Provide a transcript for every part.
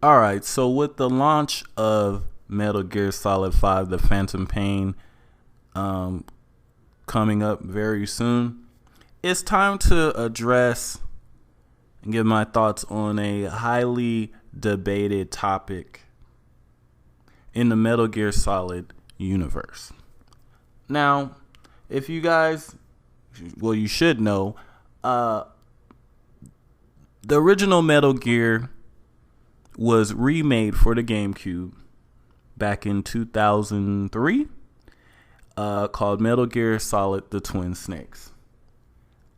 All right, so with the launch of Metal Gear Solid 5, The Phantom Pain, um, coming up very soon, it's time to address and give my thoughts on a highly debated topic in the Metal Gear Solid universe. Now, if you guys, well, you should know, the original Metal Gear was remade for the GameCube back in 2003, called Metal Gear Solid: The Twin Snakes.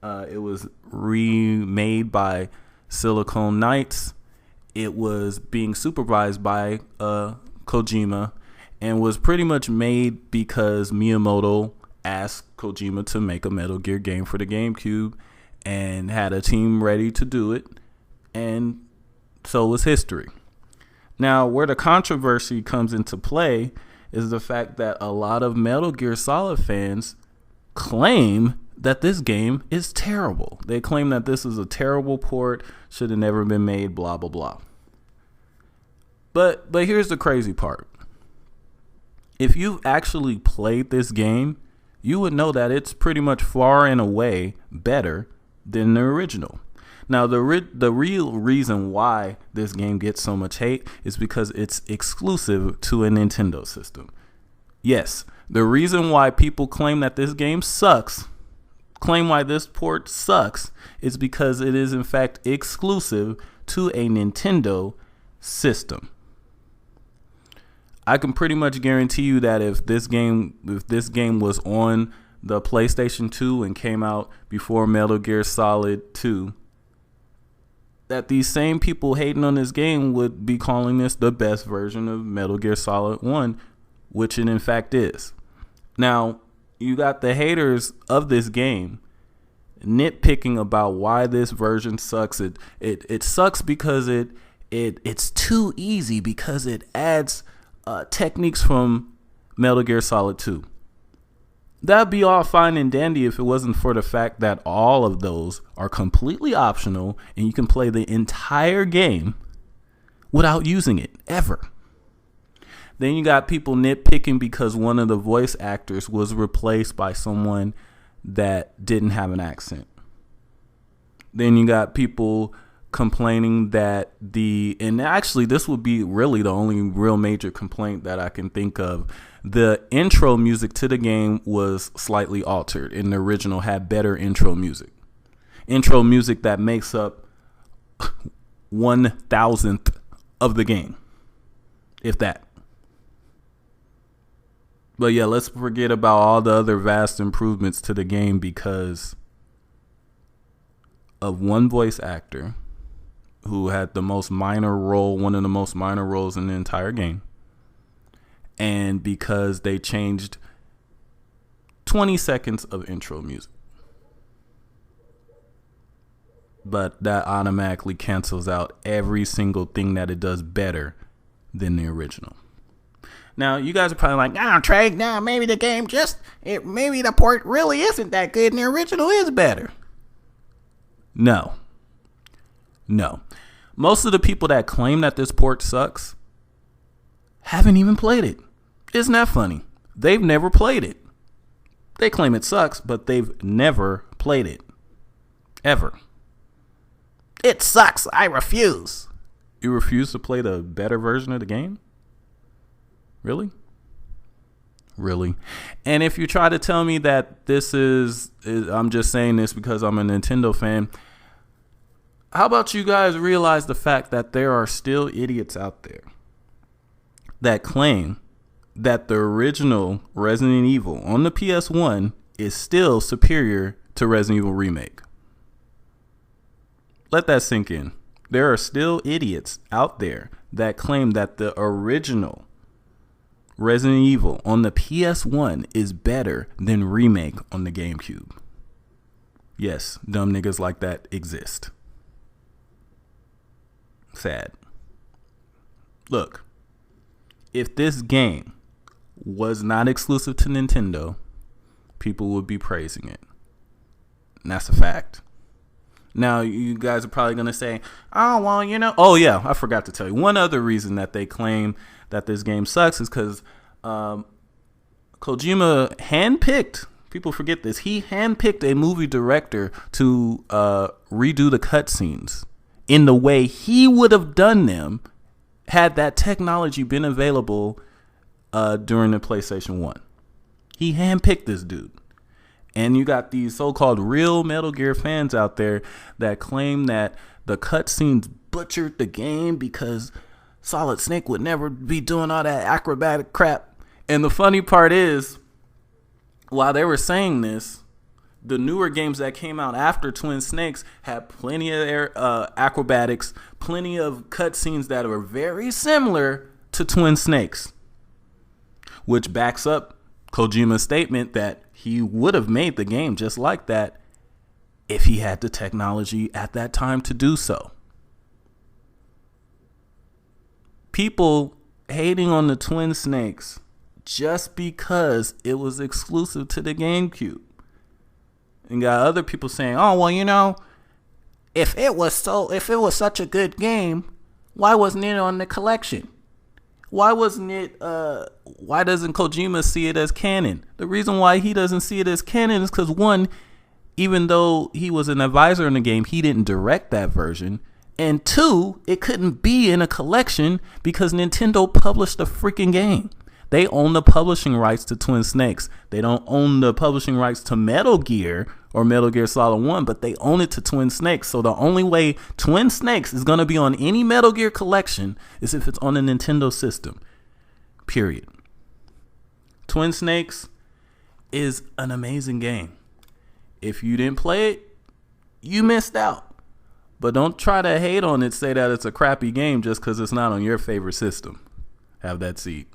It was remade by Silicon Knights. It was being supervised by Kojima and was pretty much made because Miyamoto asked Kojima to make a Metal Gear game for the GameCube and had a team ready to do it. And so was history. Now, where the controversy comes into play is the fact that a lot of Metal Gear Solid fans claim that this game is terrible. They claim that this is a terrible port, should have never been made, blah, blah, blah. But here's the crazy part. If you've actually played this game, you would know that it's pretty much far and away better than the original. Now, the real reason why this game gets so much hate is because it's exclusive to a Nintendo system. Yes, the reason why people claim that this game sucks, claim why this port sucks, is because it is in fact exclusive to a Nintendo system. I can pretty much guarantee you that if this game was on the PlayStation 2 and came out before Metal Gear Solid 2, that these same people hating on this game would be calling this the best version of Metal Gear Solid 1, which it in fact is. Now, you got the haters of this game nitpicking about why this version sucks. It sucks because it's too easy, because it adds techniques from Metal Gear Solid 2. That'd be all fine and dandy if it wasn't for the fact that all of those are completely optional and you can play the entire game without using it, ever. Then you got people nitpicking because one of the voice actors was replaced by someone that didn't have an accent. Then you got people complaining that and actually this would be really the only real major complaint that I can think of. The intro music to the game was slightly altered, and the original had better intro music. Intro music that makes up 1,000th of the game, if that. But yeah, let's forget about all the other vast improvements to the game because of one voice actor who had the most minor role, one of the most minor roles in the entire game. And because they changed 20 seconds of intro music. But that automatically cancels out every single thing that it does better than the original. Now, you guys are probably like, Trey, maybe the game maybe the port really isn't that good and the original is better. No. Most of the people that claim that this port sucks haven't even played it. Isn't that funny? They've never played it. They claim it sucks, but they've never played it. Ever. It sucks. I refuse. You refuse to play the better version of the game? Really? And if you try to tell me that this is I'm just saying this because I'm a Nintendo fan, how about you guys realize the fact that there are still idiots out there that claim that the original Resident Evil on the PS1 is still superior to Resident Evil Remake? Let that sink in. There are still idiots out there that claim that the original Resident Evil on the PS1 is better than Remake on the GameCube. Yes, dumb niggas like that exist. Sad. Look, if this game was not exclusive to Nintendo, people would be praising it. And that's a fact. Now, you guys are probably going to say, oh, well, oh, yeah, I forgot to tell you. One other reason that they claim that this game sucks is because Kojima handpicked, people forget this, he handpicked a movie director to redo the cutscenes in the way he would have done them had that technology been available during the PlayStation 1. He handpicked this dude. And you got these so-called real Metal Gear fans out there that claim that the cutscenes butchered the game because Solid Snake would never be doing all that acrobatic crap. And the funny part is, while they were saying this, the newer games that came out after Twin Snakes had plenty of acrobatics, plenty of cutscenes that were very similar to Twin Snakes, which backs up Kojima's statement that he would have made the game just like that if he had the technology at that time to do so. People hating on the Twin Snakes just because it was exclusive to the GameCube. And got other people saying, oh, well, if it was such a good game, why wasn't it on the collection? Why doesn't Kojima see it as canon? The reason why he doesn't see it as canon is because, one, even though he was an advisor in the game, he didn't direct that version. And two, it couldn't be in a collection because Nintendo published the freaking game. They own the publishing rights to Twin Snakes. They don't own the publishing rights to Metal Gear or Metal Gear Solid 1, but they own it to Twin Snakes. So the only way Twin Snakes is going to be on any Metal Gear collection is if it's on a Nintendo system. Period. Twin Snakes is an amazing game. If you didn't play it, you missed out. But don't try to hate on it, say that it's a crappy game just because it's not on your favorite system. Have that seat.